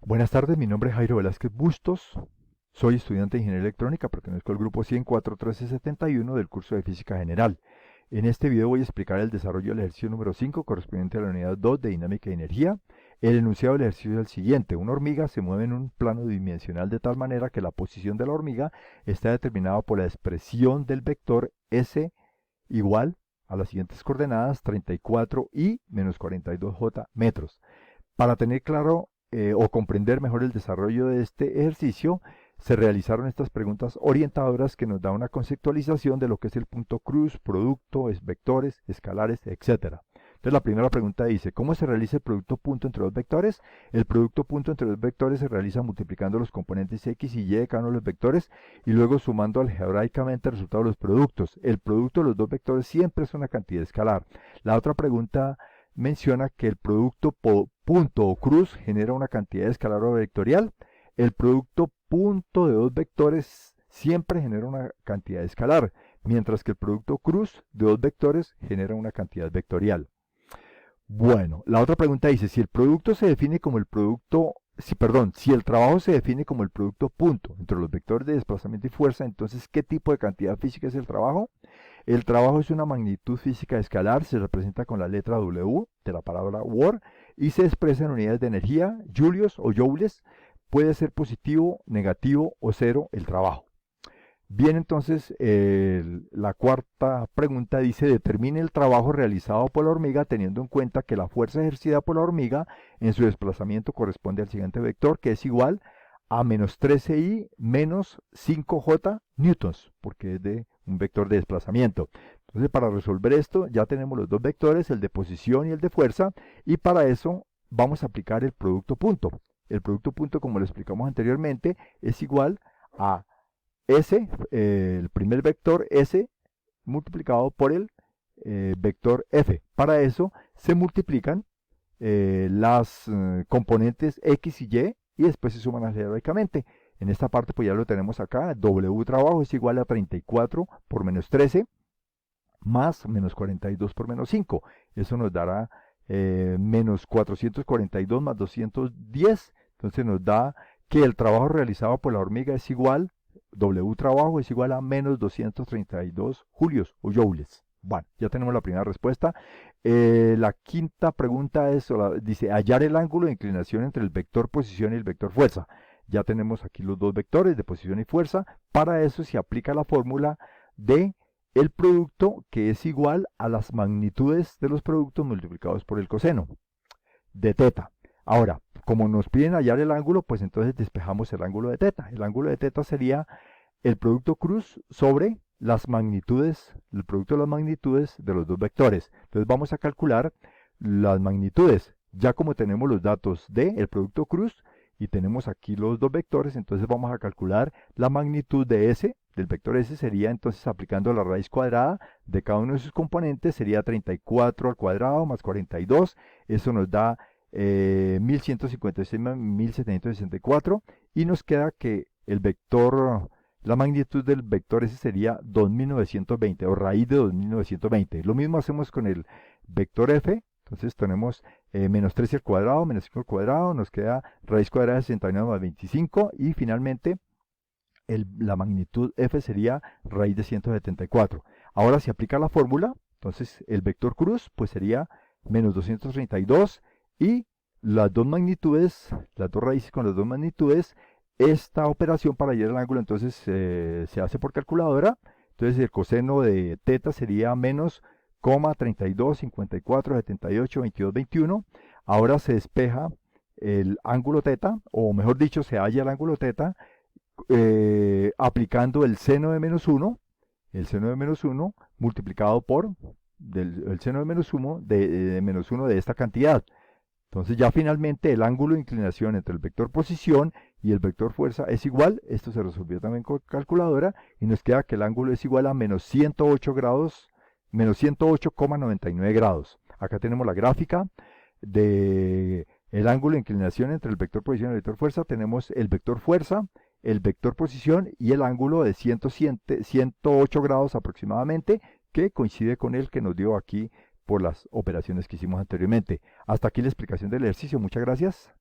Buenas tardes, mi nombre es Jairo Velázquez Bustos, soy estudiante de Ingeniería Electrónica, pertenezco al grupo 104-1371 del curso de Física General. En este video voy a explicar el desarrollo del ejercicio número 5 correspondiente a la unidad 2 de Dinámica y Energía. El enunciado del ejercicio es el siguiente: una hormiga se mueve en un plano dimensional de tal manera que la posición de la hormiga está determinada por la expresión del vector S igual a las siguientes coordenadas 34 y menos 42j metros. Para tener claro o comprender mejor el desarrollo de este ejercicio, se realizaron estas preguntas orientadoras que nos dan una conceptualización de lo que es el punto cruz, producto, vectores, escalares, etc. Entonces la primera pregunta dice: ¿cómo se realiza el producto punto entre dos vectores? El producto punto entre dos vectores se realiza multiplicando los componentes x y y de cada uno de los vectores y luego sumando algebraicamente el resultado de los productos. El producto de los dos vectores siempre es una cantidad escalar. La otra pregunta menciona que el producto punto o cruz genera una cantidad escalar o vectorial. El producto punto de dos vectores siempre genera una cantidad escalar, mientras que el producto cruz de dos vectores genera una cantidad vectorial. Bueno, la otra pregunta dice: si el producto se define como el producto, si el trabajo se define como el producto punto entre los vectores de desplazamiento y fuerza, entonces ¿qué tipo de cantidad física es el trabajo? El trabajo es una magnitud física escalar, se representa con la letra W de la palabra Word y se expresa en unidades de energía, julios o joules. Puede ser positivo, negativo o cero el trabajo. Bien, entonces la cuarta pregunta dice: determine el trabajo realizado por la hormiga teniendo en cuenta que la fuerza ejercida por la hormiga en su desplazamiento corresponde al siguiente vector, que es igual a menos 13i menos 5j newtons, porque es de un vector de desplazamiento. Entonces, para resolver esto ya tenemos los dos vectores, el de posición y el de fuerza, y para eso vamos a aplicar el producto punto. El producto punto, como lo explicamos anteriormente, es igual a S, el primer vector S multiplicado por el vector F. Para eso se multiplican las componentes X y Y después se suman algebraicamente. En esta parte pues ya lo tenemos acá: W trabajo es igual a 34 por menos 13 más menos 42 por menos 5. Eso nos dará menos 442 más 210. Entonces nos da que el trabajo realizado por la hormiga es igual, W trabajo es igual a menos 232 julios o joules. Bueno, ya tenemos la primera respuesta. La quinta pregunta dice: hallar el ángulo de inclinación entre el vector posición y el vector fuerza. Ya tenemos aquí los dos vectores de posición y fuerza. Para eso se aplica la fórmula de el producto, que es igual a las magnitudes de los productos multiplicados por el coseno de teta. Ahora, como nos piden hallar el ángulo, pues entonces despejamos el ángulo de teta. El ángulo de teta sería el producto cruz sobre las magnitudes, el producto de las magnitudes de los dos vectores. Entonces vamos a calcular las magnitudes. Ya como tenemos los datos del producto cruz y tenemos aquí los dos vectores, entonces vamos a calcular la magnitud de S, del vector S. Sería entonces, aplicando la raíz cuadrada de cada uno de sus componentes, sería 34 al cuadrado más 42. Eso nos da 1156 más 1764, y nos queda que el vector, la magnitud del vector S sería 2920 o raíz de 2920. Lo mismo hacemos con el vector F. Entonces tenemos menos 13 al cuadrado, menos 5 al cuadrado, nos queda raíz cuadrada de 69 más 25, y finalmente la magnitud F sería raíz de 174. Ahora se aplica la fórmula, entonces el vector cruz pues sería menos 232, y las dos magnitudes, las dos raíces con las dos magnitudes. Esta operación para hallar el ángulo entonces se hace por calculadora. Entonces el coseno de teta sería menos 32, 54, 78, 22, 21. Ahora se despeja el ángulo teta, o mejor dicho, se halla el ángulo teta aplicando el seno de menos 1, el seno de menos 1 multiplicado por el seno de menos 1 de esta cantidad. Entonces ya finalmente el ángulo de inclinación entre el vector posición y el vector fuerza es igual. Esto se resolvió también con calculadora y nos queda que el ángulo es igual a menos 108 grados, menos 108,99 grados. Acá tenemos la gráfica de el ángulo de inclinación entre el vector posición y el vector fuerza. Tenemos el vector fuerza, el vector posición y el ángulo de 108 grados aproximadamente, que coincide con el que nos dio aquí por las operaciones que hicimos anteriormente. Hasta aquí la explicación del ejercicio. Muchas gracias.